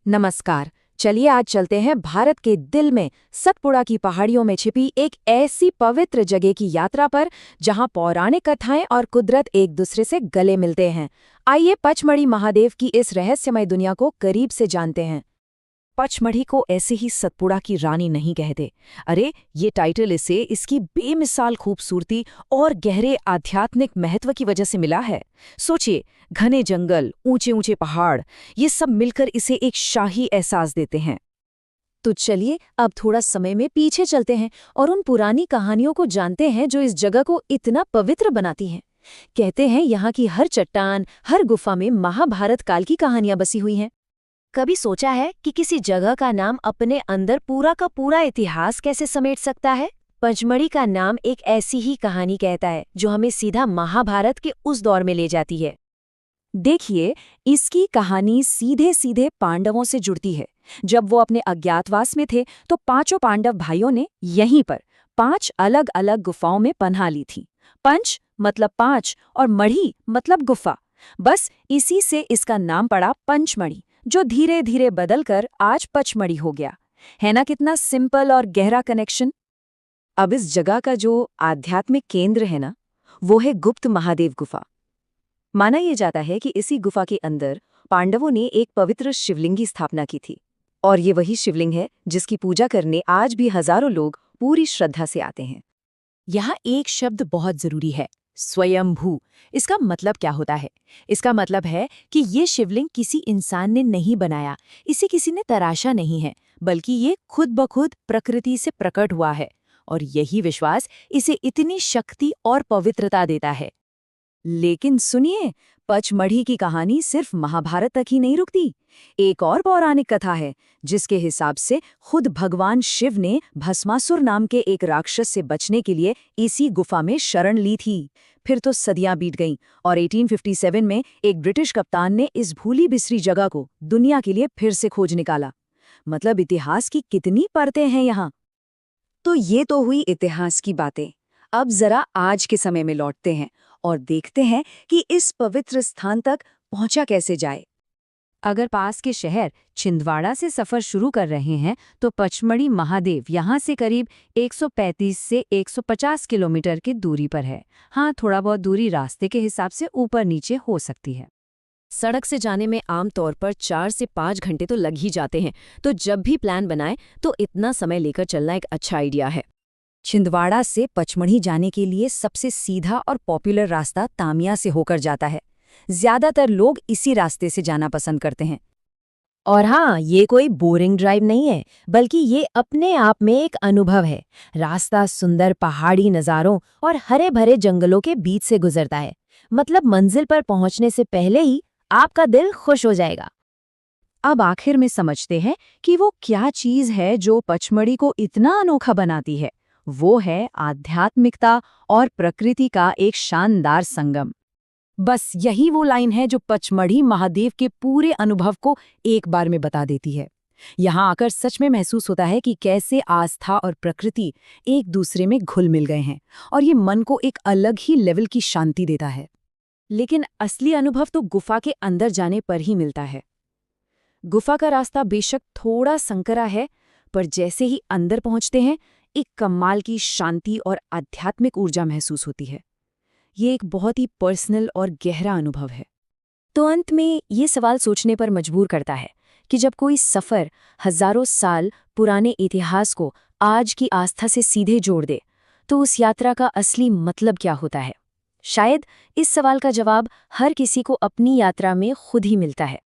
नमस्कार। चलिए आज चलते हैं भारत के दिल में सतपुड़ा की पहाड़ियों में छिपी एक ऐसी पवित्र जगह की यात्रा पर जहां पौराणिक कथाएं और कुदरत एक दूसरे से गले मिलते हैं। आइए पचमढ़ी महादेव की इस रहस्यमय दुनिया को करीब से जानते हैं। पचमढ़ी को ऐसे ही सतपुड़ा की रानी नहीं कहते। अरे ये टाइटल इसे इसकी बेमिसाल खूबसूरती और गहरे आध्यात्मिक महत्व की वजह से मिला है। सोचिए, घने जंगल, ऊंचे ऊंचे पहाड़, ये सब मिलकर इसे एक शाही एहसास देते हैं। तो चलिए अब थोड़ा समय में पीछे चलते हैं और उन पुरानी कहानियों को जानते हैं जो इस जगह को इतना पवित्र बनाती हैं। कहते हैं यहाँ की हर चट्टान, हर गुफा में महाभारत काल की कहानियां बसी हुई हैं। कभी सोचा है कि किसी जगह का नाम अपने अंदर पूरा का पूरा इतिहास कैसे समेट सकता है? पचमढ़ी का नाम एक ऐसी ही कहानी कहता है जो हमें सीधा महाभारत के उस दौर में ले जाती है। देखिए, इसकी कहानी सीधे सीधे पांडवों से जुड़ती है। जब वो अपने अज्ञातवास में थे तो पांचों पांडव भाइयों ने यहीं पर 5 अलग अलग गुफाओं में पनाह ली थी। पंच मतलब 5 और मढ़ी मतलब गुफा। बस इसी से इसका नाम पड़ा पंचमढ़ी, जो धीरे धीरे बदलकर आज पचमढ़ी हो गया। है ना कितना सिंपल और गहरा कनेक्शन। अब इस जगह का जो आध्यात्मिक केंद्र है ना, वो है गुप्त महादेव गुफा। माना यह जाता है कि इसी गुफा के अंदर पांडवों ने एक पवित्र शिवलिंग की स्थापना की थी, और ये वही शिवलिंग है जिसकी पूजा करने आज भी हजारों लोग पूरी श्रद्धा से आते हैं। यहाँ एक शब्द बहुत जरूरी है, स्वयंभू। इसका मतलब क्या होता है? इसका मतलब है कि ये शिवलिंग किसी इंसान ने नहीं बनाया, इसे किसी ने तराशा नहीं है, बल्कि ये खुद ब खुद प्रकृति से प्रकट हुआ है। और यही विश्वास इसे इतनी शक्ति और पवित्रता देता है। लेकिन सुनिए, पचमढ़ी की कहानी सिर्फ महाभारत तक ही नहीं रुकती। एक और पौराणिक कथा है जिसके हिसाब से खुद भगवान शिव ने भस्मासुर नाम के एक राक्षस से बचने के लिए इसी गुफा में शरण ली थी। फिर तो सदियां बीत गईं और 1857 में एक ब्रिटिश कप्तान ने इस भूली बिसरी जगह को दुनिया के लिए फिर से खोज निकाला। मतलब इतिहास की कितनी परतें हैं यहाँ। तो ये तो हुई इतिहास की बातें। अब जरा आज के समय में लौटते हैं और देखते हैं कि इस पवित्र स्थान तक पहुंचा कैसे जाए। अगर पास के शहर छिंदवाड़ा से सफर शुरू कर रहे हैं तो पचमढ़ी महादेव यहाँ से करीब 135 से 150 किलोमीटर की दूरी पर है। हाँ, थोड़ा बहुत दूरी रास्ते के हिसाब से ऊपर नीचे हो सकती है। सड़क से जाने में आमतौर पर 4 से 5 घंटे तो लग ही जाते हैं, तो जब भी प्लान बनाएं तो इतना समय लेकर चलना एक अच्छा आइडिया है। छिंदवाड़ा से पचमढ़ी जाने के लिए सबसे सीधा और पॉपुलर रास्ता तामिया से होकर जाता है। ज्यादातर लोग इसी रास्ते से जाना पसंद करते हैं। और हाँ, ये कोई बोरिंग ड्राइव नहीं है, बल्कि ये अपने आप में एक अनुभव है। रास्ता सुंदर पहाड़ी नज़ारों और हरे भरे जंगलों के बीच से गुजरता है। मतलब मंजिल पर पहुंचने से पहले ही आपका दिल खुश हो जाएगा। अब आखिर में समझते हैं कि वो क्या चीज़ है जो पचमढ़ी को इतना अनोखा बनाती है। वो है आध्यात्मिकता और प्रकृति का एक शानदार संगम। बस यही वो लाइन है जो पचमढ़ी महादेव के पूरे अनुभव को एक बार में बता देती है। यहाँ आकर सच में महसूस होता है कि कैसे आस्था और प्रकृति एक दूसरे में घुल मिल गए हैं, और ये मन को एक अलग ही लेवल की शांति देता है। लेकिन असली अनुभव तो गुफा के अंदर जाने पर ही मिलता है। गुफा का रास्ता बेशक थोड़ा संकरा है, पर जैसे ही अंदर पहुंचते हैं एक कमाल की शांति और आध्यात्मिक ऊर्जा महसूस होती है। ये एक बहुत ही पर्सनल और गहरा अनुभव है। तो अंत में ये सवाल सोचने पर मजबूर करता है कि जब कोई सफ़र हजारों साल पुराने इतिहास को आज की आस्था से सीधे जोड़ दे, तो उस यात्रा का असली मतलब क्या होता है? शायद इस सवाल का जवाब हर किसी को अपनी यात्रा में खुद ही मिलता है।